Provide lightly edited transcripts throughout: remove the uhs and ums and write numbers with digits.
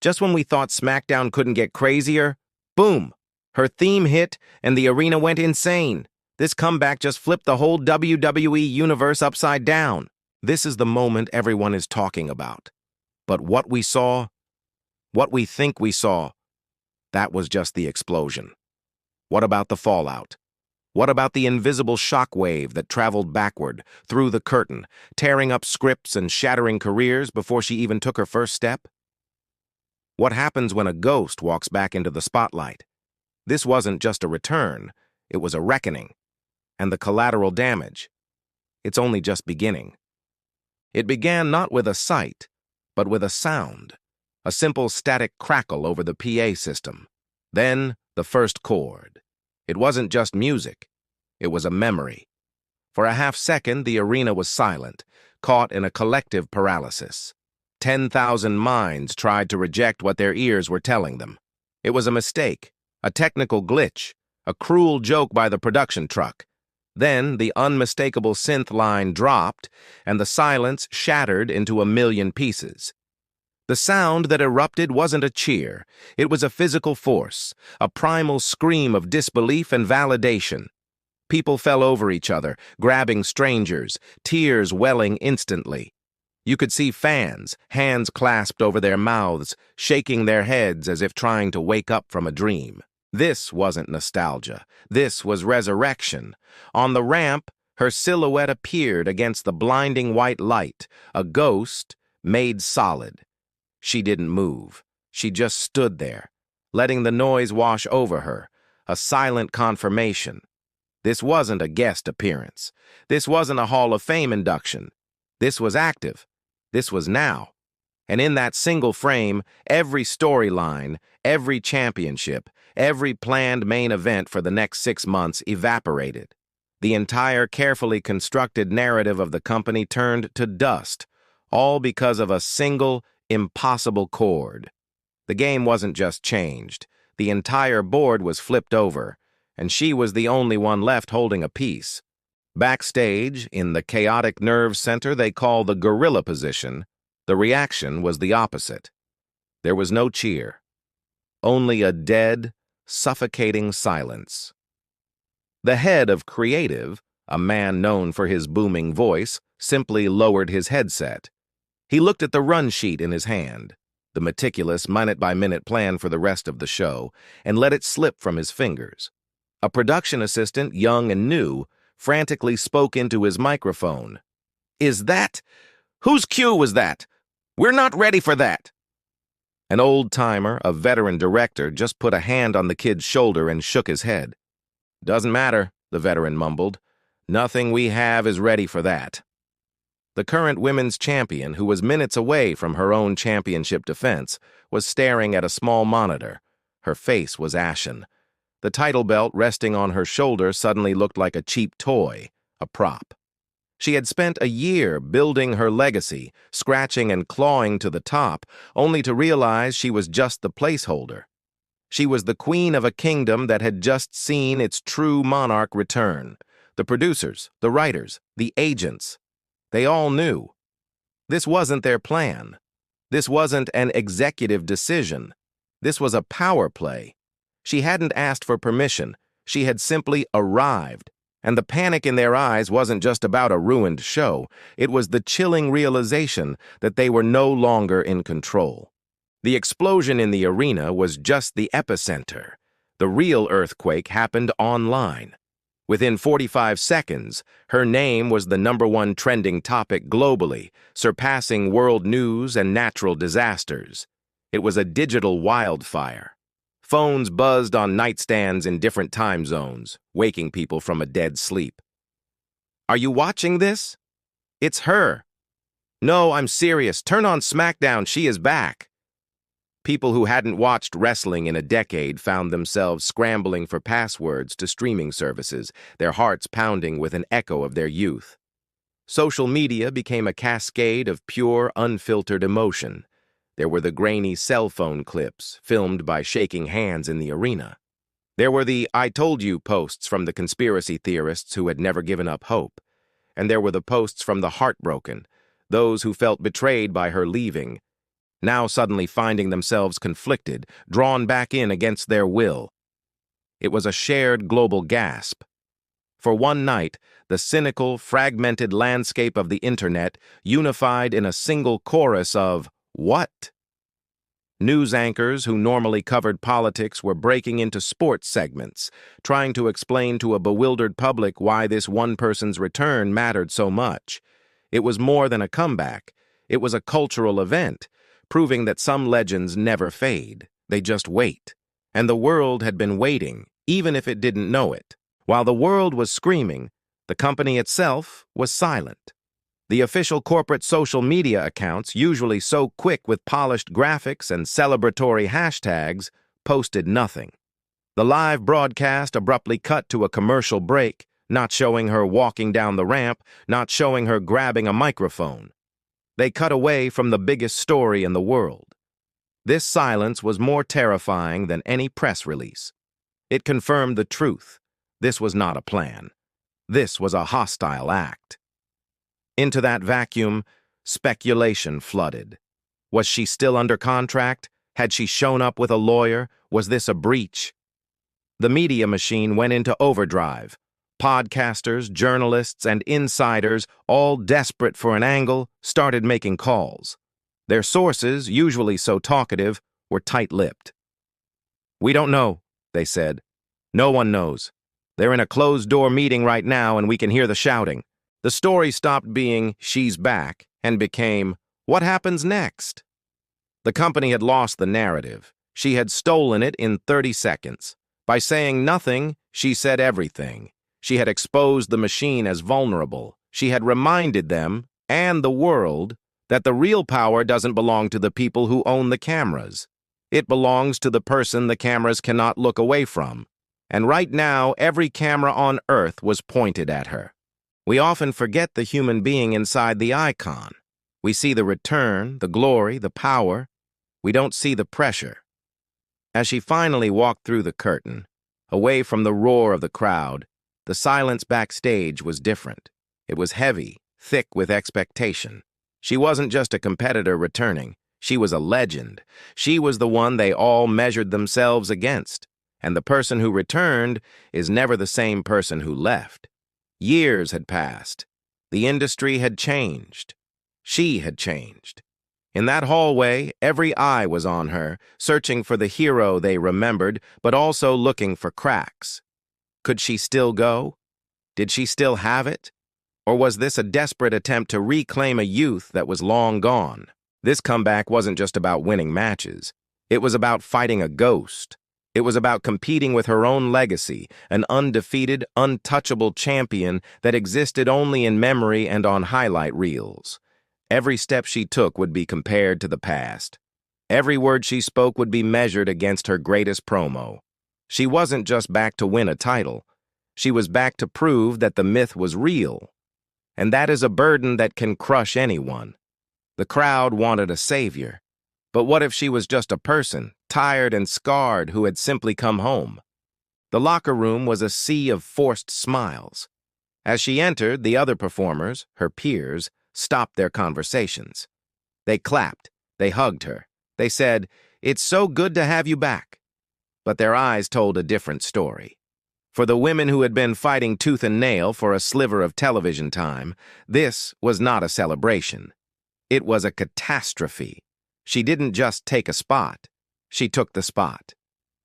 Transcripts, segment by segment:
Just when we thought SmackDown couldn't get crazier, boom! Her theme hit and the arena went insane. This comeback just flipped the whole WWE universe upside down. This is the moment everyone is talking about. But what we saw, what we think we saw, that was just the explosion. What about the fallout? What about the invisible shockwave that traveled backward, through the curtain, tearing up scripts and shattering careers before she even took her first step? What happens when a ghost walks back into the spotlight? This wasn't just a return, it was a reckoning. And the collateral damage, it's only just beginning. It began not with a sight, but with a sound, a simple static crackle over the PA system. Then, the first chord. It wasn't just music, it was a memory. For a half-second, the arena was silent, caught in a collective paralysis. 10,000 minds tried to reject what their ears were telling them. It was a mistake, a technical glitch, a cruel joke by the production truck. Then the unmistakable synth line dropped, and the silence shattered into a million pieces. The sound that erupted wasn't a cheer. It was a physical force, a primal scream of disbelief and validation. People fell over each other, grabbing strangers, tears welling instantly. You could see fans, hands clasped over their mouths, shaking their heads as if trying to wake up from a dream. This wasn't nostalgia. This was resurrection. On the ramp, her silhouette appeared against the blinding white light, a ghost made solid. She didn't move. She just stood there, letting the noise wash over her, a silent confirmation. This wasn't a guest appearance. This wasn't a Hall of Fame induction. This was active. This was now. And in that single frame, every storyline, every championship, every planned main event for the next 6 months evaporated. The entire carefully constructed narrative of the company turned to dust, all because of a single, impossible chord. The game wasn't just changed. The entire board was flipped over, and she was the only one left holding a piece. Backstage, in the chaotic nerve center they call the gorilla position, the reaction was the opposite. There was no cheer. Only a dead, suffocating silence. The head of creative, a man known for his booming voice, simply lowered his headset. He looked at the run sheet in his hand, the meticulous minute-by-minute plan for the rest of the show, and let it slip from his fingers. A production assistant, young and new, frantically spoke into his microphone. "Is that? Whose cue was that? We're not ready for that." An old-timer, a veteran director, just put a hand on the kid's shoulder and shook his head. "Doesn't matter," the veteran mumbled. "Nothing we have is ready for that." The current women's champion, who was minutes away from her own championship defense, was staring at a small monitor. Her face was ashen. The title belt resting on her shoulder suddenly looked like a cheap toy, a prop. She had spent a year building her legacy, scratching and clawing to the top, only to realize she was just the placeholder. She was the queen of a kingdom that had just seen its true monarch return. The producers, the writers, the agents, they all knew. This wasn't their plan. This wasn't an executive decision. This was a power play. She hadn't asked for permission. She had simply arrived. And the panic in their eyes wasn't just about a ruined show. It was the chilling realization that they were no longer in control. The explosion in the arena was just the epicenter. The real earthquake happened online. Within 45 seconds, her name was the #1 trending topic globally, surpassing world news and natural disasters. It was a digital wildfire. Phones buzzed on nightstands in different time zones, waking people from a dead sleep. "Are you watching this? It's her." "No, I'm serious. Turn on SmackDown. She is back." People who hadn't watched wrestling in a decade found themselves scrambling for passwords to streaming services, their hearts pounding with an echo of their youth. Social media became a cascade of pure, unfiltered emotion. There were the grainy cell phone clips, filmed by shaking hands in the arena. There were the "I told you" posts from the conspiracy theorists who had never given up hope. And there were the posts from the heartbroken, those who felt betrayed by her leaving. now suddenly finding themselves conflicted, drawn back in against their will. It was a shared global gasp. For one night, the cynical, fragmented landscape of the internet unified in a single chorus of, "What?" News anchors who normally covered politics were breaking into sports segments, trying to explain to a bewildered public why this one person's return mattered so much. It was more than a comeback. It was a cultural event, proving that some legends never fade. They just wait. And the world had been waiting, even if it didn't know it. While the world was screaming, the company itself was silent. The official corporate social media accounts, usually so quick with polished graphics and celebratory hashtags, posted nothing. The live broadcast abruptly cut to a commercial break, not showing her walking down the ramp, not showing her grabbing a microphone. They cut away from the biggest story in the world. This silence was more terrifying than any press release. It confirmed the truth. This was not a plan. This was a hostile act. Into that vacuum, speculation flooded. Was she still under contract? Had she shown up with a lawyer? Was this a breach? The media machine went into overdrive. Podcasters, journalists, and insiders, all desperate for an angle, started making calls. Their sources, usually so talkative, were tight-lipped. "We don't know," they said. "No one knows. They're in a closed-door meeting right now and we can hear the shouting." The story stopped being, "She's back," and became, "What happens next?" The company had lost the narrative. She had stolen it in 30 seconds. By saying nothing, she said everything. She had exposed the machine as vulnerable. She had reminded them, and the world, that the real power doesn't belong to the people who own the cameras. It belongs to the person the cameras cannot look away from. And right now, every camera on Earth was pointed at her. We often forget the human being inside the icon. We see the return, the glory, the power. We don't see the pressure. As she finally walked through the curtain, away from the roar of the crowd, the silence backstage was different. It was heavy, thick with expectation. She wasn't just a competitor returning. She was a legend. She was the one they all measured themselves against. And the person who returned is never the same person who left. Years had passed. The industry had changed. She had changed. In that hallway, every eye was on her, searching for the hero they remembered, but also looking for cracks. Could she still go? Did she still have it? Or was this a desperate attempt to reclaim a youth that was long gone? This comeback wasn't just about winning matches. It was about fighting a ghost. It was about competing with her own legacy, an undefeated, untouchable champion that existed only in memory and on highlight reels. Every step she took would be compared to the past. Every word she spoke would be measured against her greatest promo. She wasn't just back to win a title. She was back to prove that the myth was real. And that is a burden that can crush anyone. The crowd wanted a savior. But what if she was just a person, tired and scarred, who had simply come home? The locker room was a sea of forced smiles. As she entered, the other performers, her peers, stopped their conversations. They clapped. They hugged her. They said, "It's so good to have you back." But their eyes told a different story. For the women who had been fighting tooth and nail for a sliver of television time, this was not a celebration. It was a catastrophe. She didn't just take a spot. She took the spot.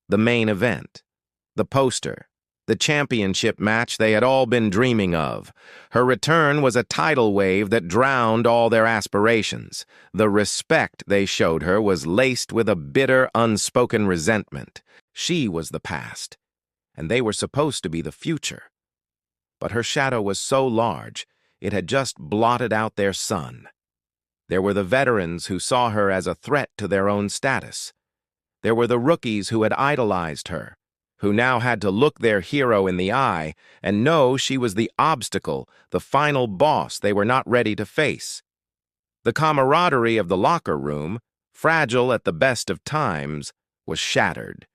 The main event. The poster. The championship match they had all been dreaming of. Her return was a tidal wave that drowned all their aspirations. The respect they showed her was laced with a bitter, unspoken resentment. She was the past, and they were supposed to be the future. But her shadow was so large, it had just blotted out their sun. There were the veterans who saw her as a threat to their own status. There were the rookies who had idolized her, who now had to look their hero in the eye and know she was the obstacle, the final boss they were not ready to face. The camaraderie of the locker room, fragile at the best of times, was shattered.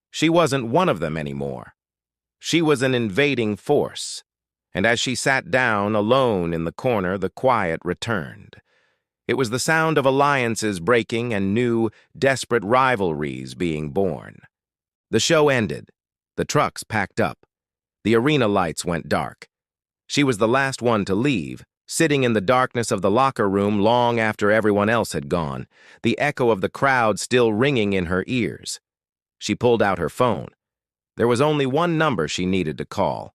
She wasn't one of them anymore. She was an invading force, and as she sat down alone in the corner, the quiet returned. It was the sound of alliances breaking and new, desperate rivalries being born. The show ended. The trucks packed up. The arena lights went dark. She was the last one to leave, sitting in the darkness of the locker room long after everyone else had gone, the echo of the crowd still ringing in her ears. She pulled out her phone. There was only one number she needed to call.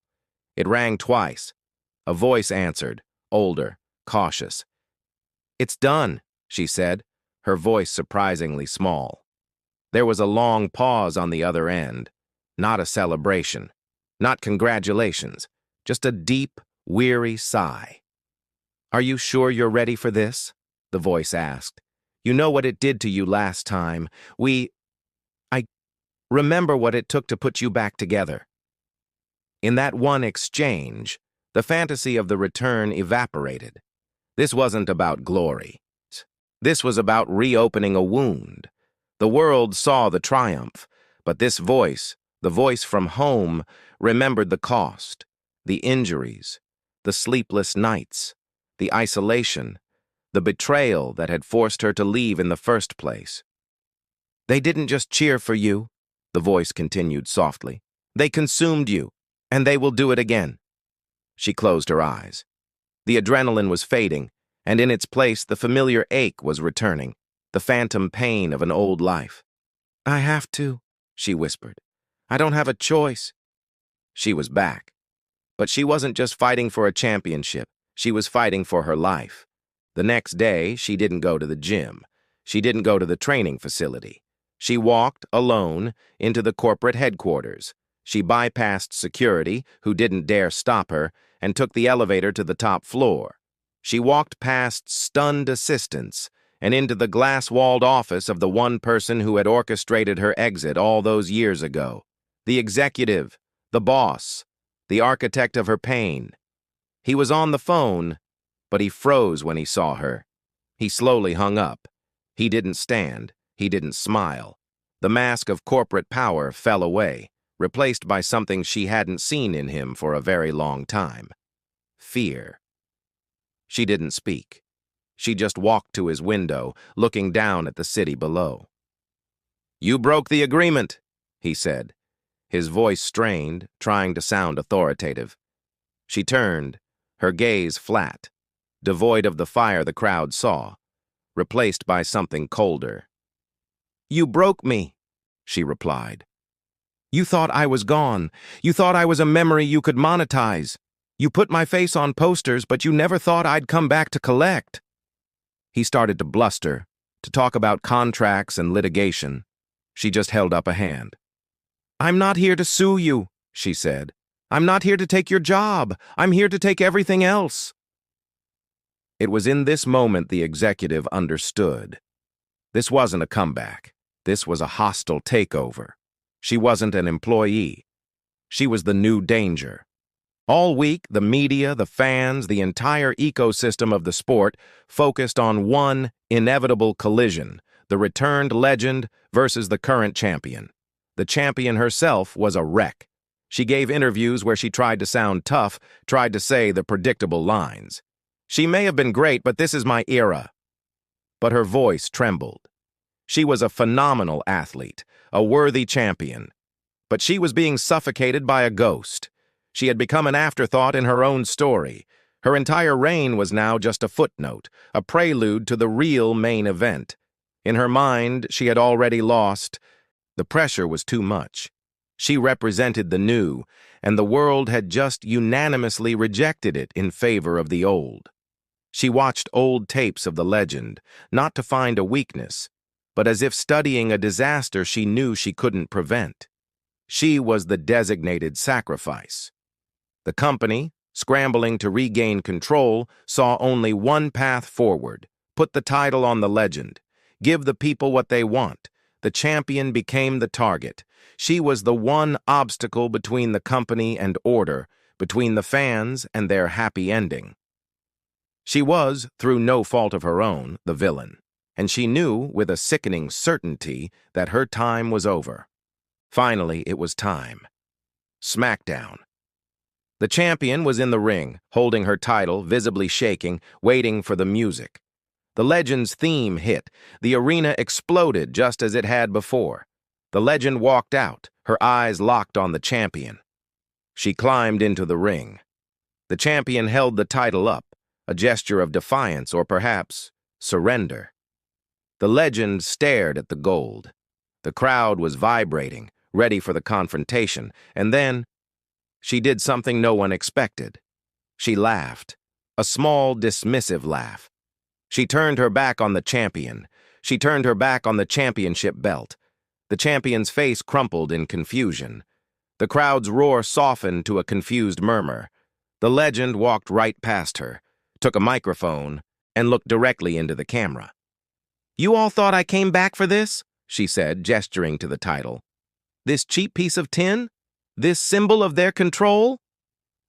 It rang twice. A voice answered, older, cautious. "It's done," she said, her voice surprisingly small. There was a long pause on the other end. Not a celebration. Not congratulations. Just a deep, weary sigh. "Are you sure you're ready for this?" the voice asked. "You know what it did to you last time. I remember what it took to put you back together." In that one exchange, the fantasy of the return evaporated. This wasn't about glory. This was about reopening a wound. The world saw the triumph, but this voice, the voice from home, remembered the cost, the injuries, the sleepless nights, the isolation, the betrayal that had forced her to leave in the first place. "They didn't just cheer for you," the voice continued softly. "They consumed you, and they will do it again." She closed her eyes. The adrenaline was fading, and in its place the familiar ache was returning, the phantom pain of an old life. "I have to," she whispered. "I don't have a choice." She was back. But she wasn't just fighting for a championship. She was fighting for her life. The next day, she didn't go to the gym. She didn't go to the training facility. She walked, alone, into the corporate headquarters. She bypassed security, who didn't dare stop her, and took the elevator to the top floor. She walked past stunned assistants and into the glass-walled office of the one person who had orchestrated her exit all those years ago. The executive, the boss, the architect of her pain. He was on the phone, but he froze when he saw her. He slowly hung up. He didn't stand. He didn't smile. The mask of corporate power fell away, replaced by something she hadn't seen in him for a very long time. Fear. She didn't speak. She just walked to his window, looking down at the city below. "You broke the agreement," he said, his voice strained, trying to sound authoritative. She turned, her gaze flat, devoid of the fire the crowd saw, replaced by something colder. "You broke me," she replied. "You thought I was gone. You thought I was a memory you could monetize. You put my face on posters, but you never thought I'd come back to collect." He started to bluster, to talk about contracts and litigation. She just held up a hand. "I'm not here to sue you," she said. "I'm not here to take your job. I'm here to take everything else." It was in this moment the executive understood. This wasn't a comeback. This was a hostile takeover. She wasn't an employee. She was the new danger. All week, the media, the fans, the entire ecosystem of the sport focused on one inevitable collision, the returned legend versus the current champion. The champion herself was a wreck. She gave interviews where she tried to sound tough, tried to say the predictable lines. "She may have been great, but this is my era." But her voice trembled. She was a phenomenal athlete, a worthy champion. But she was being suffocated by a ghost. She had become an afterthought in her own story. Her entire reign was now just a footnote, a prelude to the real main event. In her mind, she had already lost. The pressure was too much. She represented the new, and the world had just unanimously rejected it in favor of the old. She watched old tapes of the legend, not to find a weakness, but as if studying a disaster she knew she couldn't prevent. She was the designated sacrifice. The company, scrambling to regain control, saw only one path forward: put the title on the legend, give the people what they want. The champion became the target. She was the one obstacle between the company and order, between the fans and their happy ending. She was, through no fault of her own, the villain, and she knew with a sickening certainty that her time was over. Finally, it was time. SmackDown. The champion was in the ring, holding her title, visibly shaking, waiting for the music. The legend's theme hit. The arena exploded just as it had before. The legend walked out, her eyes locked on the champion. She climbed into the ring. The champion held the title up, a gesture of defiance or perhaps surrender. The legend stared at the gold. The crowd was vibrating, ready for the confrontation, and then she did something no one expected. She laughed, a small, dismissive laugh. She turned her back on the champion. She turned her back on the championship belt. The champion's face crumpled in confusion. The crowd's roar softened to a confused murmur. The legend walked right past her, took a microphone, and looked directly into the camera. "You all thought I came back for this?" she said, gesturing to the title. "This cheap piece of tin? This symbol of their control?"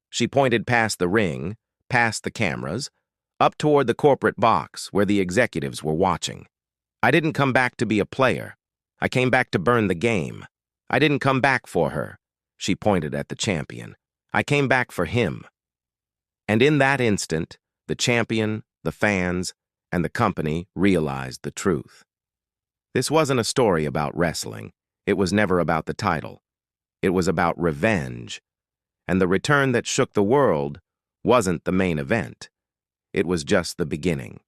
She pointed past the ring, past the cameras, up toward the corporate box where the executives were watching. "I didn't come back to be a player. I came back to burn the game. I didn't come back for her." She pointed at the champion. "I came back for him." And in that instant, the champion, the fans, and the company realized the truth. This wasn't a story about wrestling. It was never about the title. It was about revenge. And the return that shook the world wasn't the main event. It was just the beginning.